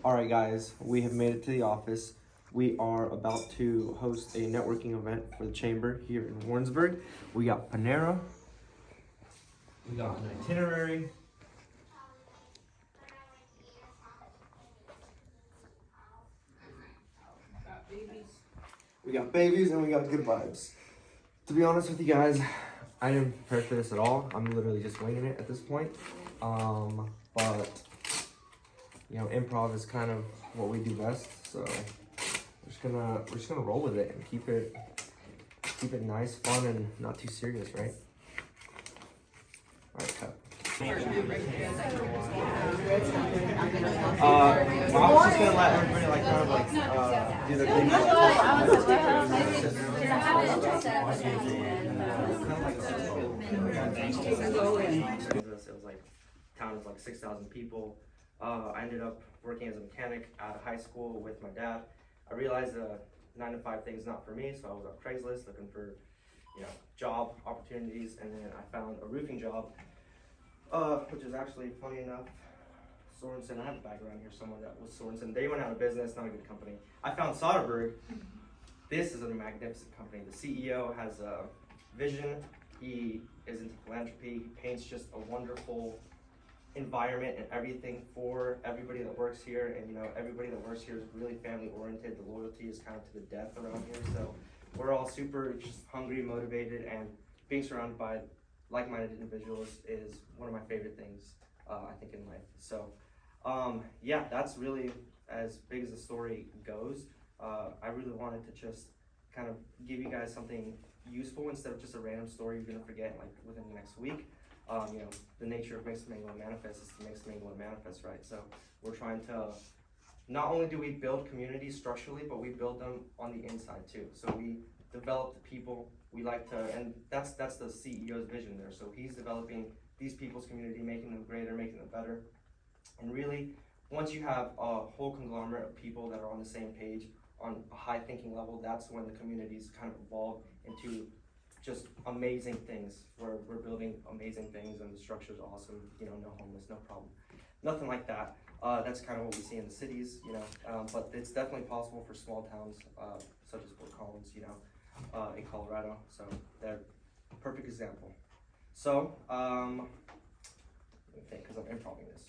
All right, guys, we have made it to the office. We are about to host a networking event for the chamber here in Warrensburg. We got Panera. We got an itinerary. We got babies and we got good vibes. To be honest with you guys, I didn't prepare for this at all. I'm literally just winging it at this point. But you know, improv is kind of what we do best. So we're just gonna roll with it and keep it nice, fun, and not too serious, right? All right, cut. Well, I was just gonna let everybody like kind of like do their thing. It was like town of like 6,000 people. I ended up working as a mechanic out of high school with my dad. I realized 9 to 5 thing is not for me, so I was on Craigslist looking for, you know, job opportunities, and then I found a roofing job. Which is actually, funny enough, Sorensen, I have a background here somewhere that was Sorensen. They went out of business, not a good company. I found Soderbergh. This is a magnificent company. The CEO has a vision. He is into philanthropy. He paints just a wonderful environment and everything for everybody that works here. And you know, everybody that works here is really family oriented. The loyalty is kind of to the death around here. So we're all super just hungry, motivated, and being surrounded by like-minded individuals is one of my favorite things, I think, in life. So, yeah, that's really as big as the story goes. I really wanted to just kind of give you guys something useful instead of just a random story you're gonna forget like within the next week. You know, the nature of Mingle Manifest is to Mingle Manifest, right? So we're trying to, not only do we build communities structurally, but we build them on the inside too. So we develop the people. We like to, and that's the CEO's vision there. So he's developing these people's community, making them greater, making them better. And really, once you have a whole conglomerate of people that are on the same page, on a high thinking level, that's when the communities kind of evolve into just amazing things, where we're building amazing things and the structure's awesome, you know, no homeless, no problem. Nothing like that. That's kind of what we see in the cities, you know, but it's definitely possible for small towns, such as Fort Collins, you know, in Colorado. So they're a perfect example. So, let me think, because I'm improving this.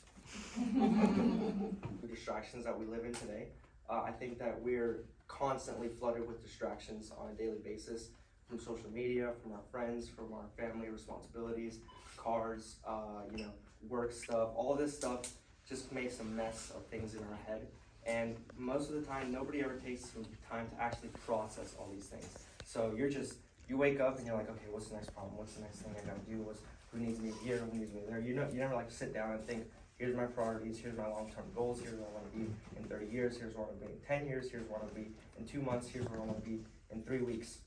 The distractions that we live in today, I think that we're constantly flooded with distractions on a daily basis, from social media, from our friends, from our family responsibilities, cars, you know, work stuff. All this stuff just makes a mess of things in our head. And most of the time, nobody ever takes some time to actually process all these things. So you wake up and you're like, okay, what's the next problem? What's the next thing I gotta do? Who needs me here? Who needs me there? You never like sit down and think, here's my priorities, here's my long-term goals, here's where I wanna be in 30 years, here's where I wanna be in 10 years, here's where I wanna be in 2 months, here's where I wanna be in 3 weeks.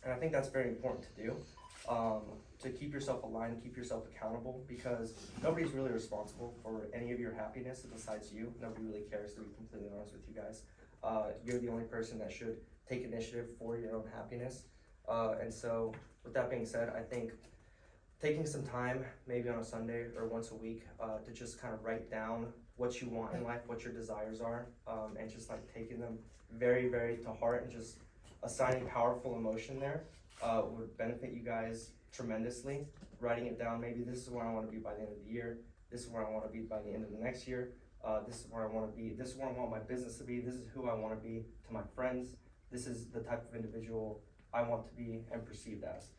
And I think that's very important to do, to keep yourself aligned, keep yourself accountable, because nobody's really responsible for any of your happiness besides you. Nobody really cares, to be completely honest with you guys. You're the only person that should take initiative for your own happiness. And so with that being said, I think taking some time, maybe on a Sunday or once a week, to just kind of write down what you want in life, what your desires are, and just like taking them very, very to heart and just assigning powerful emotion there would benefit you guys tremendously. Writing it down, maybe this is where I want to be by the end of the year, this is where I want to be by the end of the next year, this is where I want to be, this is where I want my business to be, this is who I want to be to my friends, this is the type of individual I want to be and perceived as.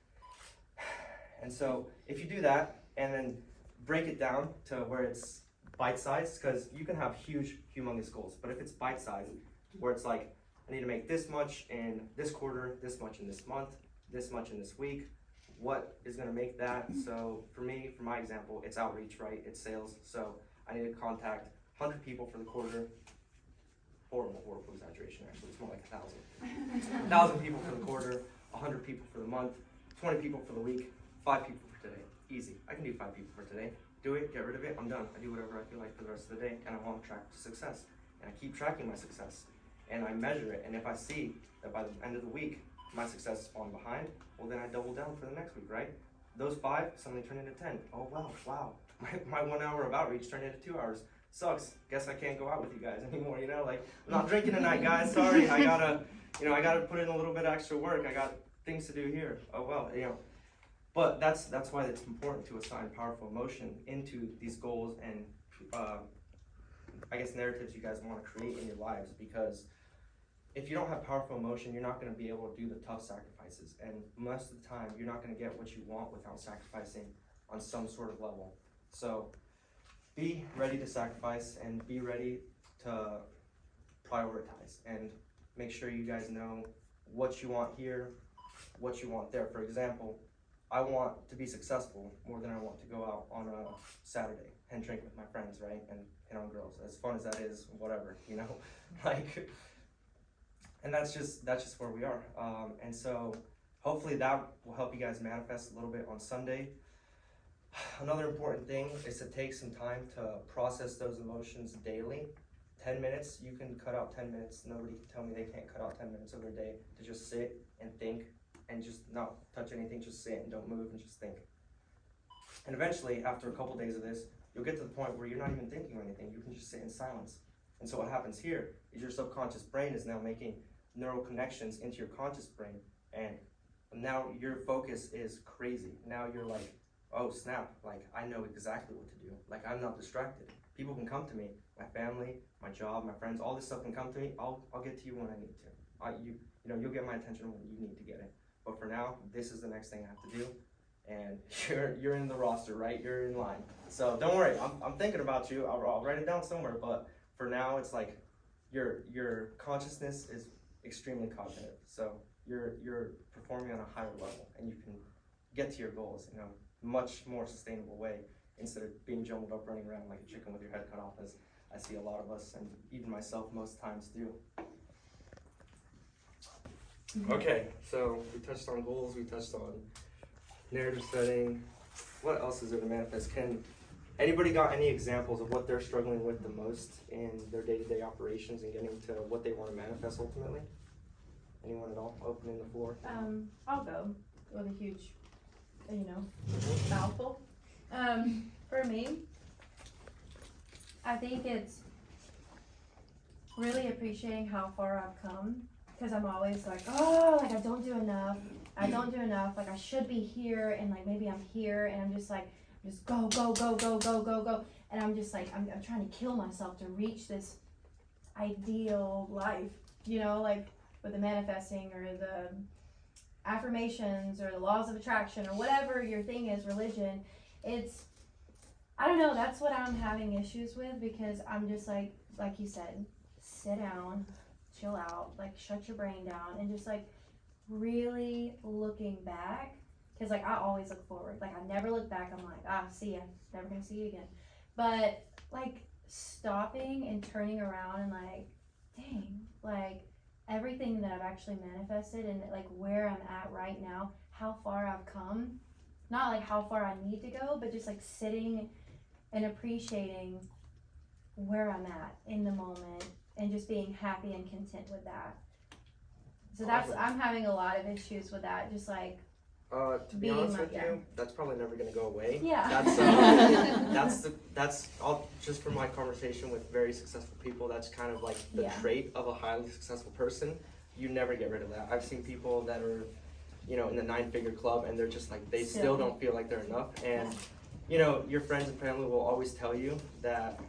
And so if you do that and then break it down to where it's bite-sized, because you can have huge, humongous goals, but if it's bite-sized, where it's like, I need to make this much in this quarter, this much in this month, this much in this week, what is gonna make that? So for me, for my example, it's outreach, right? It's sales. So I need to contact 100 people for the quarter. Horrible exaggeration, actually. It's more like 1,000. 1,000 people for the quarter, 100 people for the month, 20 people for the week, 5 people for today. Easy. I can do 5 people for today. Do it, get rid of it, I'm done. I do whatever I feel like for the rest of the day, and I'm on track to success. And I keep tracking my success, and I measure it. And if I see that by the end of the week, my success is falling behind, well, then I double down for the next week, right? Those 5 suddenly turn into 10. Oh, wow. My 1 hour of outreach turned into 2 hours. sucks. Guess I can't go out with you guys anymore, you know? Like, I'm not drinking tonight, guys. Sorry, I gotta put in a little bit of extra work. I got things to do here. Oh well, you know. But that's why it's important to assign powerful emotion into these goals and I guess narratives you guys want to create in your lives, because if you don't have powerful emotion, you're not going to be able to do the tough sacrifices, and most of the time you're not going to get what you want without sacrificing on some sort of level. So be ready to sacrifice and be ready to prioritize, and make sure you guys know what you want here, what you want there. For example, I want to be successful more than I want to go out on a Saturday and drink with my friends, right? And hit on girls. As fun as that is, whatever, you know? Like, and that's just where we are. And so hopefully that will help you guys manifest a little bit on Sunday. Another important thing is to take some time to process those emotions daily. 10 minutes, you can cut out 10 minutes. Nobody can tell me they can't cut out 10 minutes of their day to just sit and think and just not touch anything, just sit and don't move and just think. And eventually, after a couple days of this, you'll get to the point where you're not even thinking of anything. You can just sit in silence. And so what happens here is your subconscious brain is now making neural connections into your conscious brain, and now your focus is crazy. Now you're like, oh snap, like I know exactly what to do. Like I'm not distracted. People can come to me, my family, my job, my friends, all this stuff can come to me. I'll get to you when I need to. You'll get my attention when you need to get it. But for now, this is the next thing I have to do, and you're in the roster, right? You're in line. So don't worry, I'm thinking about you. I'll write it down somewhere. But for now, it's like your consciousness is extremely cognitive. So you're performing on a higher level, and you can get to your goals in a much more sustainable way instead of being jumbled up running around like a chicken with your head cut off, as I see a lot of us and even myself most times do. Okay, so we touched on goals, we touched on narrative setting. What else is there to manifest? Can anybody got any examples of what they're struggling with the most in their day-to-day operations and getting to what they want to manifest ultimately? Anyone at all? Opening the floor. I'll go with a huge, mouthful. For me, I think it's really appreciating how far I've come. Because I'm always like, I don't do enough, like I should be here, and like maybe I'm here, and I'm just like, go, and I'm just like, I'm trying to kill myself to reach this ideal life, like with the manifesting or the affirmations or the laws of attraction or whatever your thing is, religion. I don't know, that's what I'm having issues with, because I'm just like you said, sit down, chill out, like shut your brain down, and just like really looking back, because like I always look forward. Like I never look back. I'm like, see ya, never gonna see you again. But like stopping and turning around and like, dang, like everything that I've actually manifested and like where I'm at right now, how far I've come, not like how far I need to go, but just like sitting and appreciating where I'm at in the moment, and just being happy and content with that. So I'm having a lot of issues with that, just like to be honest with you, that's probably never going to go away. Yeah. That's all just from my conversation with very successful people. That's kind of like the trait of a highly successful person. You never get rid of that. I've seen people that are, in the 9-figure club, and they're just like, they still don't feel like they're enough. And, your friends and family will always tell you that,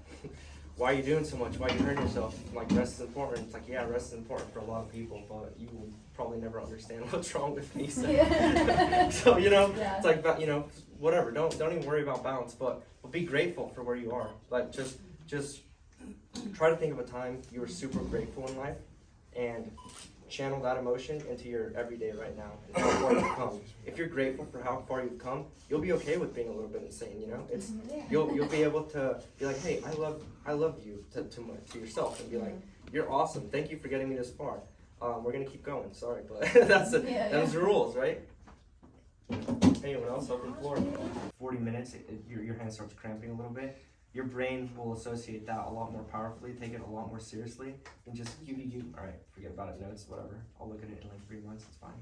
why are you doing so much? Why are you hurting yourself? Like, rest is important. It's like, yeah, rest is important for a lot of people, but you will probably never understand what's wrong with me. So, so it's like, whatever. Don't even worry about balance, but be grateful for where you are. Like, just try to think of a time you were super grateful in life, and channel that emotion into your everyday right now and how far you've come. If you're grateful for how far you've come, you'll be okay with being a little bit insane. It's you'll be able to be like, hey, I love you to yourself, and be like, you're awesome. Thank you for getting me this far. We're gonna keep going. Sorry, but those the rules, right? Anyone else? Open floor. 40 minutes, your hand starts cramping a little bit. Your brain will associate that a lot more powerfully, take it a lot more seriously, and just all right, forget about it, notes, whatever. I'll look at it in like 3 months, it's fine.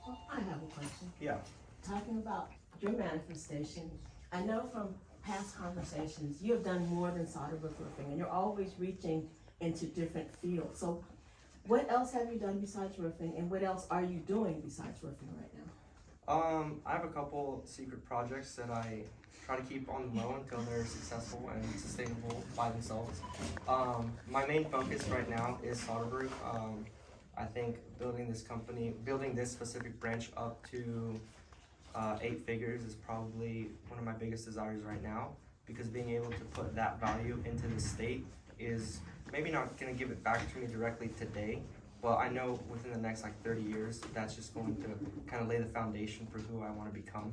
Well, I have a question. Yeah. Talking about your manifestation, I know from past conversations, you have done more than solder roof roofing, and you're always reaching into different fields. So what else have you done besides roofing, and what else are you doing besides roofing right now? I have a couple secret projects that I try to keep on the low until they're successful and sustainable by themselves. My main focus right now is solder roof. I think building this specific branch up to 8 figures is probably one of my biggest desires right now, because being able to put that value into the state is maybe not going to give it back to me directly today, but I know within the next like 30 years, that's just going to kind of lay the foundation for who I want to become.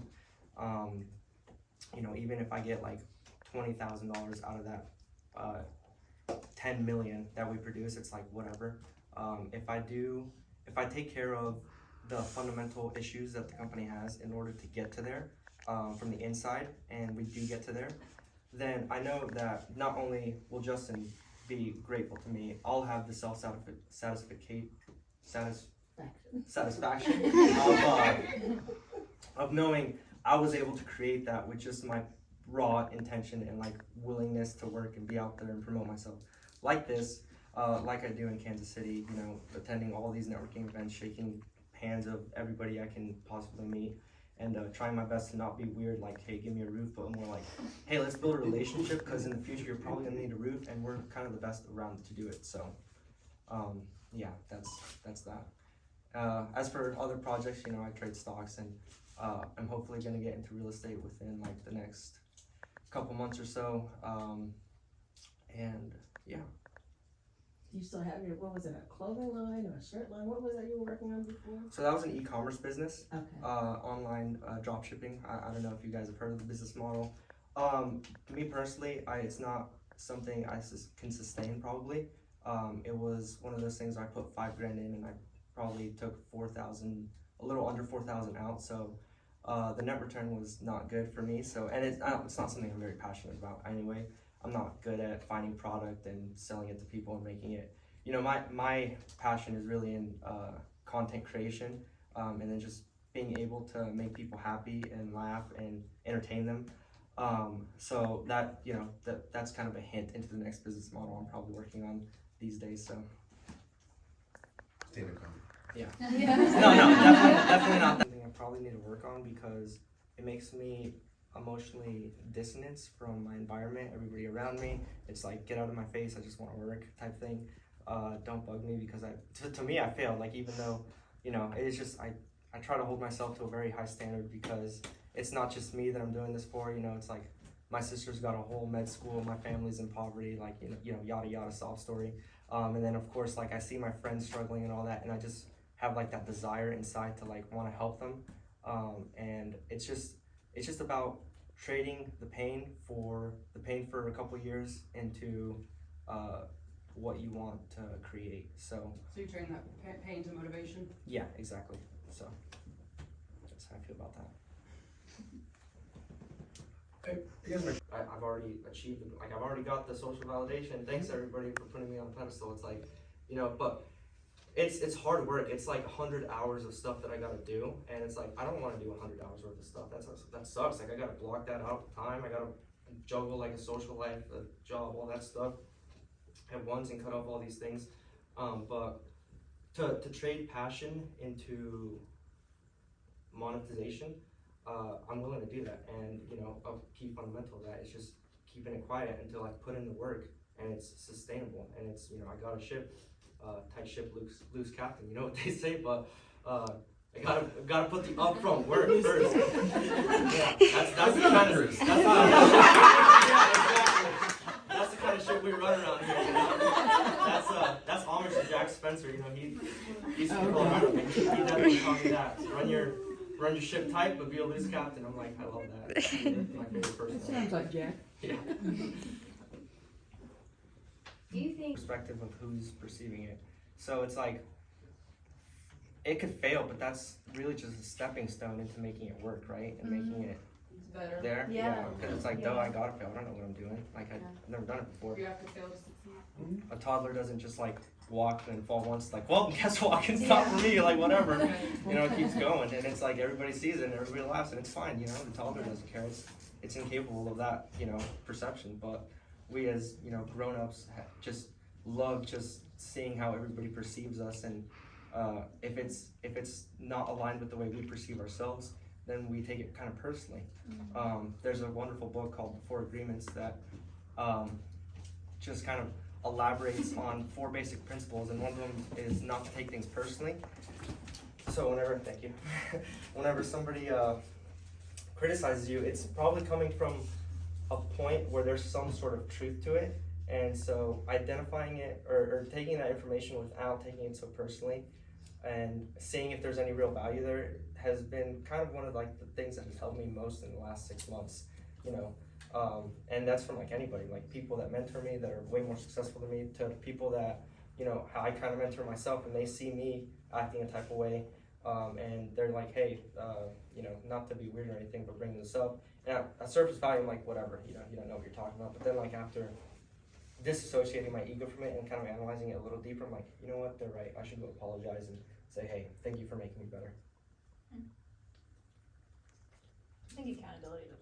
You know, even if I get like $20,000 out of that 10 million that we produce, it's like whatever. If I take care of the fundamental issues that the company has in order to get to there from the inside, and we do get to there, then I know that not only will Justin be grateful to me, I'll have the satisfaction of knowing I was able to create that with just my raw intention and like willingness to work and be out there and promote myself like this, like I do in Kansas City, you know, attending all these networking events, shaking hands of everybody I can possibly meet, and trying my best to not be weird like, hey, give me a roof, but more like, hey, let's build a relationship, because in the future you're probably gonna need a roof, and we're kind of the best around to do it. So yeah, that's that. As for other projects, you know, I trade stocks, and I'm hopefully gonna get into real estate within like the next couple months or so, and yeah. You still have your, what was it, a clothing line or a shirt line? What was that you were working on before? So that was an e-commerce business, Okay. Online drop shipping. I don't know if you guys have heard of the business model. Me personally, it's not something I can sustain probably. It was one of those things I put $5 grand in, and I probably took 4,000, a little under 4,000 out. So the net return was not good for me. So, and it's not something I'm very passionate about anyway. I'm not good at finding product and selling it to people and making it, you know, my passion is really in content creation, and then just being able to make people happy and laugh and entertain them. So that, you know, that's kind of a hint into the next business model I'm probably working on these days. So Stay to come. yeah. Yeah. No, definitely not. Something I probably need to work on, because it makes me emotionally dissonance from my environment, everybody around me. It's like, get out of my face, I just want to work type thing. Don't bug me, because to me I failed. Like, even though, you know, it's just I try to hold myself to a very high standard, because it's not just me that I'm doing this for. You know, it's like my sister's got a whole med school, my family's in poverty, like, you know, yada yada sob story. And then of course, like, I see my friends struggling and all that, and I just have like that desire inside to like want to help them. And it's just about trading the pain for a couple years into what you want to create. So you turn that pain to motivation? Yeah, exactly. So that's how I feel about that. I've already achieved it. Like, I've already got the social validation. Thanks everybody for putting me on a pedestal. It's like, you know, but it's hard work. It's like 100 hours of stuff that I gotta do, and it's like, I don't want to do 100 hours worth of stuff. That sucks. Like, I gotta block that out time. I gotta juggle like a social life, a job, all that stuff at once, and cut off all these things. But to trade passion into monetization, I'm willing to do that. And, you know, a key fundamental of that is just keeping it quiet until I put in the work and it's sustainable. And it's, you know, I got a ship, tight ship, loose captain, you know what they say, but I gotta put the upfront work first. Yeah, that's the kind of, that's the kind of shit we run around here, you know? That's homage to Jack Spencer, you know, he's people around him. He definitely taught me that. Run your ship tight, but be a loose captain. I'm like, I love that. That's my favorite person. That sounds like Jack. Yeah. Do you think Perspective of who's perceiving it. So it's like, it could fail, but that's really just a stepping stone into making it work, right? And making it It's better. there. Yeah. Because it's like, Yeah. duh, I gotta fail. I don't know what I'm doing. Like, I've never done it before. You have to fail to succeed. A toddler doesn't just like walk and fall once, like, well, guess walking's not for me, like, whatever. You know, it keeps going, and it's like everybody sees it and everybody laughs, and it's fine, you know, the toddler doesn't care. it's incapable of that, you know, perception. But we as, you know, grown-ups just love just seeing how everybody perceives us, and if it's not aligned with the way we perceive ourselves, then we take it kind of personally. There's a wonderful book called The 4 Agreements that just kind of elaborates on 4 basic principles, and one of them is not to take things personally. So thank you, whenever somebody criticizes you, it's probably coming from a point where there's some sort of truth to it, and so identifying it or taking that information without taking it so personally and seeing if there's any real value there has been kind of one of like the things that has helped me most in the last 6 months, you know. And that's from like anybody, like people that mentor me that are way more successful than me, to people that, you know, I kind of mentor myself and they see me acting a type of way, and they're like, hey, you know, not to be weird or anything, but bringing this up. And at surface value, I'm like, whatever, you don't know what you're talking about. But then like after disassociating my ego from it and kind of analyzing it a little deeper, I'm like, you know what, they're right. I should go apologize and say, hey, thank you for making me better. I think accountability is a